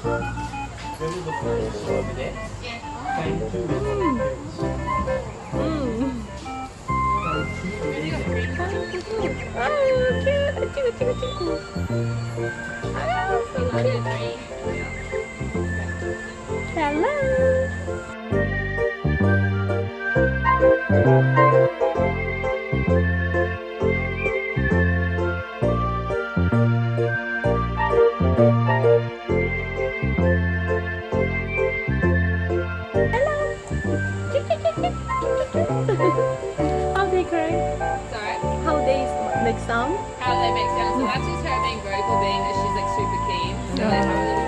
Over there? Oh, cute. Chico. Ah, so cute. Hello. How they cry? Sorry? How they make sound? How they make sound. So that's just her being vocal, being that she's like super keen. So they have a little